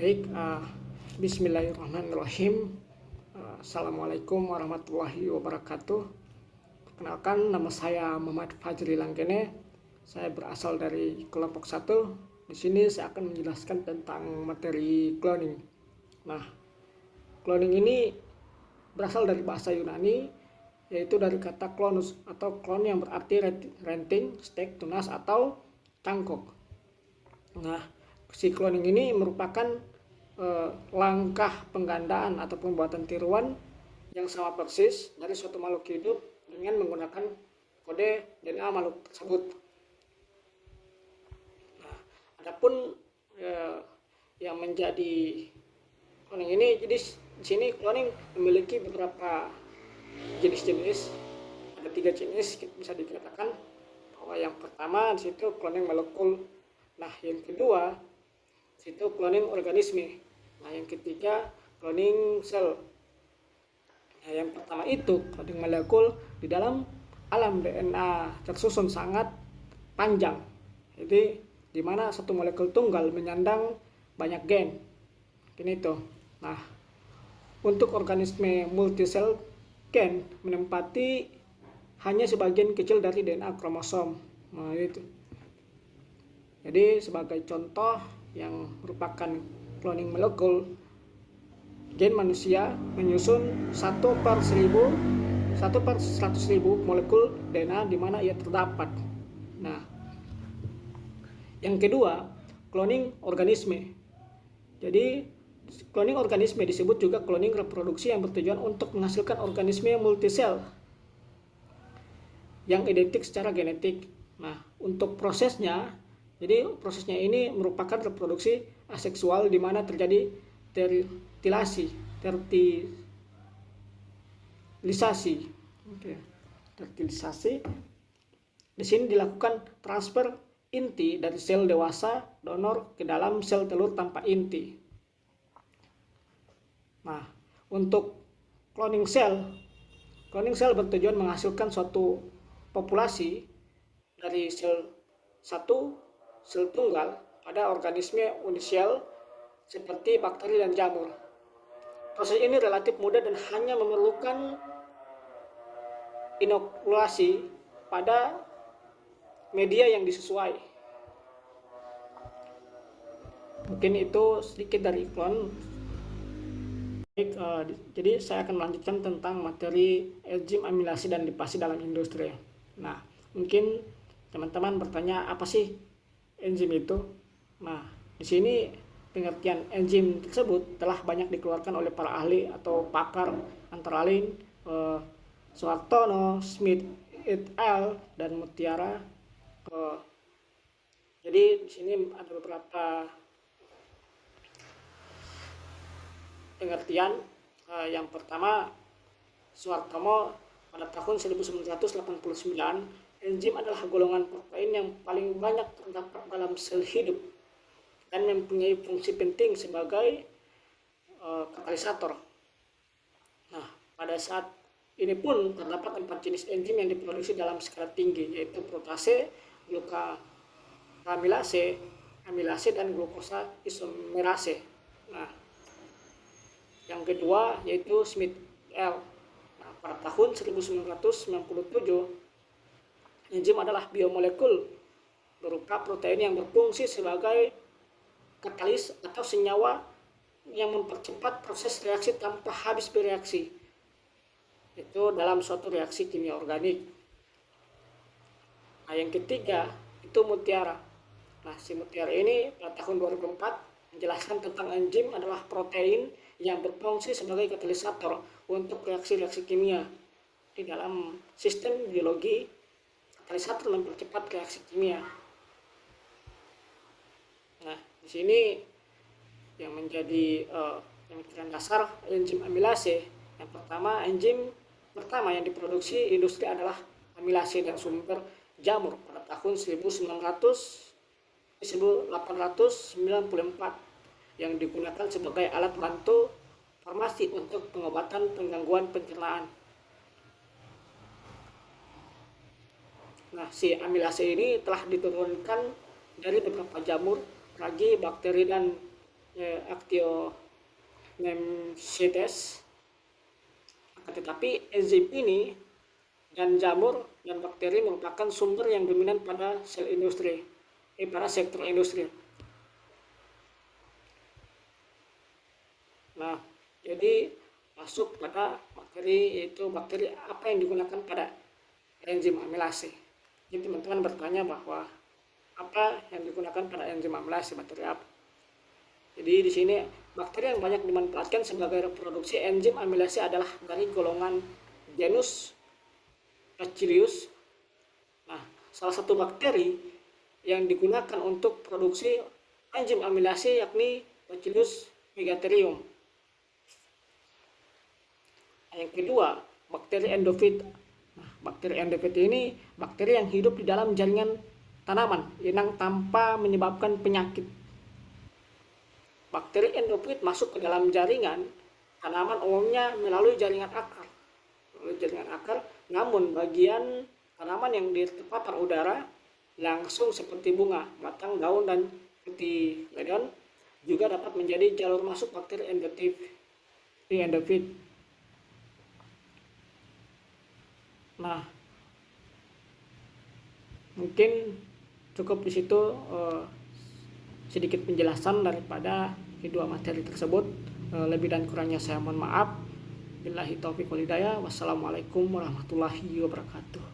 Baik, Bismillahirrahmanirrahim. Assalamualaikum warahmatullahi wabarakatuh. Perkenalkan, nama saya Muhammad Fajri Langgene. Saya berasal dari kelompok 1. Di sini saya akan menjelaskan tentang materi cloning. Nah, cloning ini berasal dari bahasa Yunani, yaitu dari kata klonus atau klon yang berarti renting, stek, tunas, atau cangkok. Nah, si cloning ini merupakan langkah penggandaan atau pembuatan tiruan yang sama persis dari suatu makhluk hidup dengan menggunakan kode DNA makhluk tersebut. Nah, adapun yang menjadi cloning ini, jadi di sini cloning memiliki beberapa jenis-jenis. Ada 3 jenis bisa dikatakan, bahwa yang pertama di situ cloning molekul. Nah, yang kedua itu cloning organisme. Nah, yang ketiga cloning sel. Nah, yang pertama itu cloning molekul. Di dalam alam DNA tersusun sangat panjang. Jadi di mana satu molekul tunggal menyandang banyak gen. Ini itu. Nah, untuk organisme multisel, gen menempati hanya sebagian kecil dari DNA kromosom. Nah, itu. Jadi sebagai contoh yang merupakan cloning molekul, gen manusia menyusun 1/100.000 molekul DNA di mana ia terdapat. Nah, yang kedua, cloning organisme. Jadi cloning organisme disebut juga cloning reproduksi yang bertujuan untuk menghasilkan organisme multisel yang identik secara genetik. Nah, untuk prosesnya, jadi prosesnya ini merupakan reproduksi aseksual di mana terjadi fertilisasi. Di sini dilakukan transfer inti dari sel dewasa donor ke dalam sel telur tanpa inti. Nah, untuk cloning sel bertujuan menghasilkan suatu populasi dari sel tunggal pada organisme unisel seperti bakteri dan jamur. Proses ini relatif mudah dan hanya memerlukan inokulasi pada media yang disesuai. Mungkin itu sedikit dari clone. Jadi saya akan melanjutkan tentang materi enzim amilase dan lipase dalam industri. Nah, mungkin teman-teman bertanya, apa sih enzim itu? Nah, di sini pengertian enzim tersebut telah banyak dikeluarkan oleh para ahli atau pakar, antara lain Suhartono, Smith et al. Dan Mutiara. Jadi di sini ada beberapa pengertian. Yang pertama, Suhartono pada tahun 1989, enzim adalah golongan protein yang paling banyak terdapat dalam sel hidup dan mempunyai fungsi penting sebagai katalisator. Nah, pada saat ini pun terdapat 4 jenis enzim yang diproduksi dalam skala tinggi, yaitu protase, glucoamilase, amilase, dan glukosa isomerase. Nah, yang kedua yaitu Smith L. Nah, pada tahun 1997, enzim adalah biomolekul berupa protein yang berfungsi sebagai katalis atau senyawa yang mempercepat proses reaksi tanpa habis bereaksi. Itu dalam suatu reaksi kimia organik. Nah, yang ketiga itu Mutiara. Nah, si Mutiara ini pada tahun 2004 menjelaskan tentang enzim adalah protein yang berfungsi sebagai katalisator untuk reaksi-reaksi kimia. Di dalam sistem biologi, katalisator mempercepat reaksi kimia. Nah, di sini yang menjadi pemikiran dasar enzim amilase. Yang pertama, enzim pertama yang diproduksi industri adalah amilase dan sumber jamur pada tahun 1894 yang digunakan sebagai alat bantu farmasi untuk pengobatan gangguan pencernaan. Nah, si amilase ini telah diturunkan dari beberapa jamur, ragi, bakteri, dan Actinomycetes. Tetapi enzim ini dan jamur dan bakteri merupakan sumber yang dominan pada sel industri, pada sektor industri. Nah, jadi masuk pada bakteri, yaitu bakteri apa yang digunakan pada enzim amilase. Jadi teman-teman bertanya bahwa apa yang digunakan pada enzim amilase, bakteri apa? Jadi di sini bakteri yang banyak dimanfaatkan sebagai reproduksi enzim amilase adalah dari golongan genus Bacillus. Nah, salah satu bakteri yang digunakan untuk produksi enzim amilase yakni Bacillus megatherium. Yang kedua, bakteri endofit. Nah, bakteri endofit ini bakteri yang hidup di dalam jaringan tanaman yang tanpa menyebabkan penyakit. Bakteri endofit masuk ke dalam jaringan tanaman umumnya melalui jaringan akar. Namun bagian tanaman yang terpapar udara langsung seperti bunga, batang, daun, dan kotiledon juga dapat menjadi jalur masuk bakteri endofit. Nah, mungkin cukup di situ sedikit penjelasan daripada kedua materi tersebut. Lebih dan kurangnya saya mohon maaf. Billahi taufiq wal hidayah. Wassalamualaikum warahmatullahi wabarakatuh.